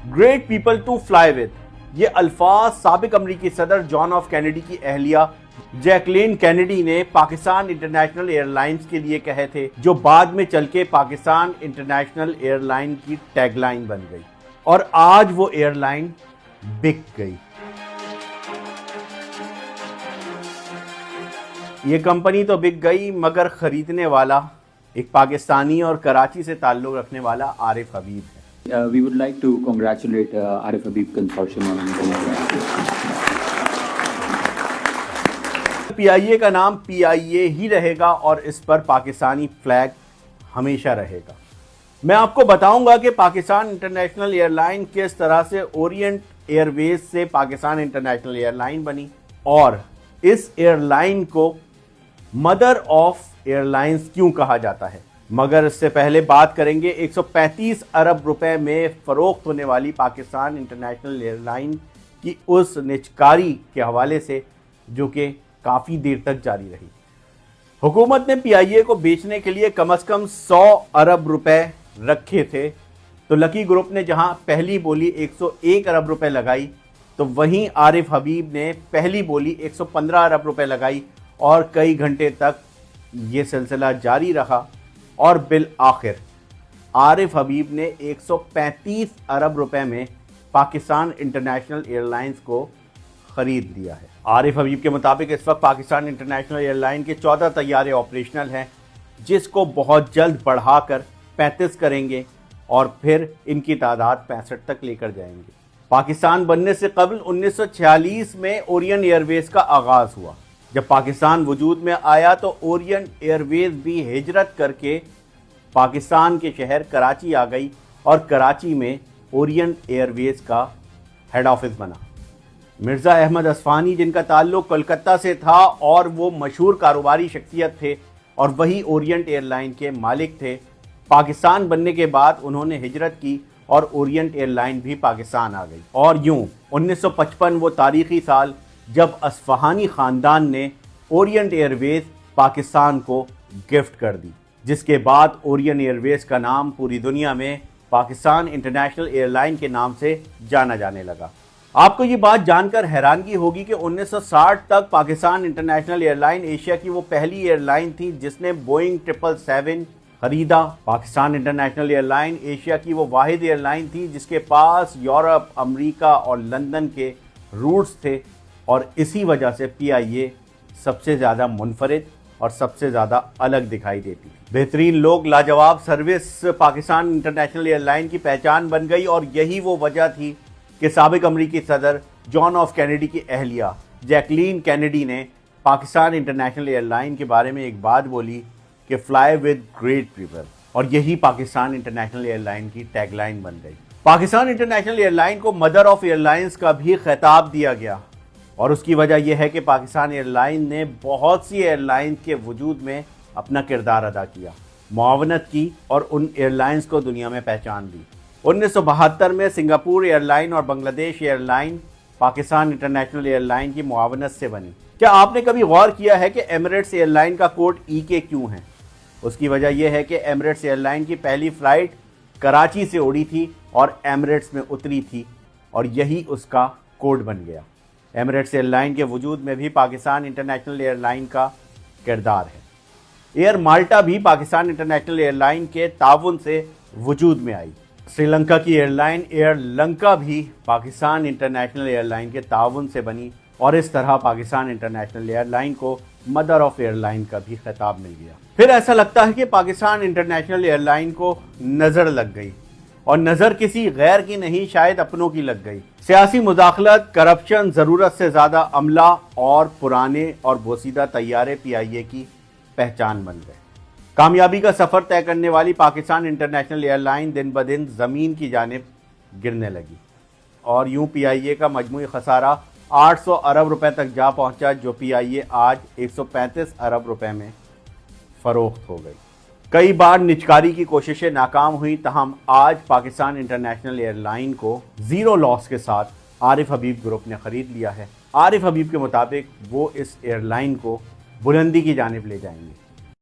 Great people to fly with, ये अल्फाज साबिक अमरीकी सदर जॉन एफ कैनेडी की अहलिया जैकलीन कैनेडी ने पाकिस्तान इंटरनेशनल एयरलाइंस के लिए कहे थे, जो बाद में चल के पाकिस्तान इंटरनेशनल एयरलाइन की टैगलाइन बन गई और आज वो एयरलाइन बिक गई। ये कंपनी तो बिक गई मगर खरीदने वाला एक पाकिस्तानी और कराची से ताल्लुक रखने वाला आरिफ हबीब है। We would like to congratulate Arif Habib Consortium on PIA का नाम PIA ही रहेगा और इस पर पाकिस्तानी फ्लैग हमेशा रहेगा। मैं आपको बताऊंगा कि पाकिस्तान इंटरनेशनल एयरलाइन किस तरह से ओरिएंट एयरवेज से पाकिस्तान इंटरनेशनल एयरलाइन बनी और इस एयरलाइन को मदर ऑफ एयरलाइंस क्यों कहा जाता है। मगर इससे पहले बात करेंगे 135 अरब रुपए में फरोख्त होने वाली पाकिस्तान इंटरनेशनल एयरलाइन की उस निजकारी के हवाले से जो कि काफ़ी देर तक जारी रही। हुकूमत ने PIA को बेचने के लिए कम से कम 100 अरब रुपए रखे थे, तो लकी ग्रुप ने जहां पहली बोली 101 अरब रुपए लगाई, तो वहीं आरिफ हबीब ने पहली बोली 115 अरब रुपए लगाई और कई घंटे तक ये सिलसिला जारी रहा और बिल आखिर आरिफ हबीब ने 135 अरब रुपए में पाकिस्तान इंटरनेशनल एयरलाइंस को ख़रीद लिया है। आरिफ हबीब के मुताबिक इस वक्त पाकिस्तान इंटरनेशनल एयरलाइन के 14 तैयारे ऑपरेशनल हैं, जिसको बहुत जल्द बढ़ाकर 35 करेंगे और फिर इनकी तादाद 65 तक लेकर जाएंगे। पाकिस्तान बनने से कबल 1946 में ओरियन एयरवेज का आगाज़ हुआ। जब पाकिस्तान वजूद में आया तो ओरियन एयरवेज भी हिजरत करके पाकिस्तान के शहर कराची आ गई और कराची में ओरियन एयरवेज का हेड ऑफिस बना। मिर्ज़ा अहमद असफ़ानी, जिनका ताल्लुक़ कोलकाता से था और वो मशहूर कारोबारी शख्सियत थे और वही ओरियंट एयरलाइन के मालिक थे, पाकिस्तान बनने के बाद उन्होंने हिजरत की और ओरियंट एयरलाइन भी पाकिस्तान आ गई। और यूँ 1955 वो तारीख़ी साल जब असफ़हानी ख़ानदान ने ओरियंट एयरवेज पाकिस्तान को गिफ्ट कर दी, जिसके बाद ओरियन एयरवेज का नाम पूरी दुनिया में पाकिस्तान इंटरनेशनल एयरलाइन के नाम से जाना जाने लगा। आपको ये बात जानकर हैरानगी होगी कि 1960 तक पाकिस्तान इंटरनेशनल एयरलाइन एशिया की वो पहली एयरलाइन थी जिसने बोइंग 777 खरीदा। पाकिस्तान इंटरनेशनल एयरलाइन एशिया की वो वाहिद एयरलाइन थी जिसके पास यूरोप, अमेरिका और लंदन के रूट्स थे और इसी वजह से PIA सबसे ज़्यादा मुनफरिद और सबसे ज़्यादा अलग दिखाई देती थी। बेहतरीन लोग, लाजवाब सर्विस पाकिस्तान इंटरनेशनल एयरलाइन की पहचान बन गई और यही वो वजह थी कि साबिक अमरीकी सदर जॉन एफ कैनेडी की अहलिया जैकलीन कैनेडी ने पाकिस्तान इंटरनेशनल एयरलाइन के बारे में एक बात बोली कि फ्लाई विद ग्रेट पीपल, और यही पाकिस्तान इंटरनेशनल एयरलाइन की टैगलाइन बन गई। पाकिस्तान इंटरनेशनल एयरलाइन को मदर ऑफ एयरलाइंस का भी खिताब दिया गया और उसकी वजह यह है कि पाकिस्तान एयरलाइन ने बहुत सी एयरलाइन के वजूद में अपना किरदार अदा किया, मुआवनत की और उन एयरलाइंस को दुनिया में पहचान दी। 1972 में सिंगापुर एयरलाइन और Bangladesh airline Pakistan international airline की मुआवनत से बनी। क्या आपने कभी गौर किया है कि एमिरेट्स एयरलाइन का कोड EK क्यों है? उसकी वजह यह है कि एमिरेट्स एयरलाइन की पहली फ़्लाइट कराची से उड़ी थी और एमिरेट्स में उतरी थी और यही उसका कोड बन गया। एमिरेट्स एयरलाइन के वजूद में भी पाकिस्तान इंटरनेशनल एयरलाइन का किरदार है। एयर माल्टा भी पाकिस्तान इंटरनेशनल एयरलाइन के ताउन से वजूद में आई। श्रीलंका की एयरलाइन एयर लंका भी पाकिस्तान इंटरनेशनल एयरलाइन के ताउन से बनी और इस तरह पाकिस्तान इंटरनेशनल एयरलाइन को मदर ऑफ एयरलाइन का भी खिताब मिल गया। फिर ऐसा लगता है कि पाकिस्तान इंटरनेशनल एयरलाइन को नज़र लग गई और नज़र किसी गैर की नहीं, शायद अपनों की लग गई। सियासी मुदाखलत, करप्शन, ज़रूरत से ज़्यादा अमला और पुराने और बोसीदा तैयारे PIA की पहचान बन गए। कामयाबी का सफ़र तय करने वाली पाकिस्तान इंटरनेशनल एयरलाइन दिन ब दिन ज़मीन की जानिब गिरने लगी और यूं PIA का मजमूई खसारा 800 अरब रुपए तक जा पहुंचा, जो PIA आज 135 अरब रुपए में फ़रोख्त हो गई। कई बार निजकारी की कोशिशें नाकाम हुई, तहम आज पाकिस्तान इंटरनेशनल एयरलाइन को ज़ीरो लॉस के साथ आरिफ हबीब ग्रुप ने ख़रीद लिया है। आरिफ हबीब के मुताबिक वो इस एयरलाइन को बुलंदी की जानिब ले जाएंगे।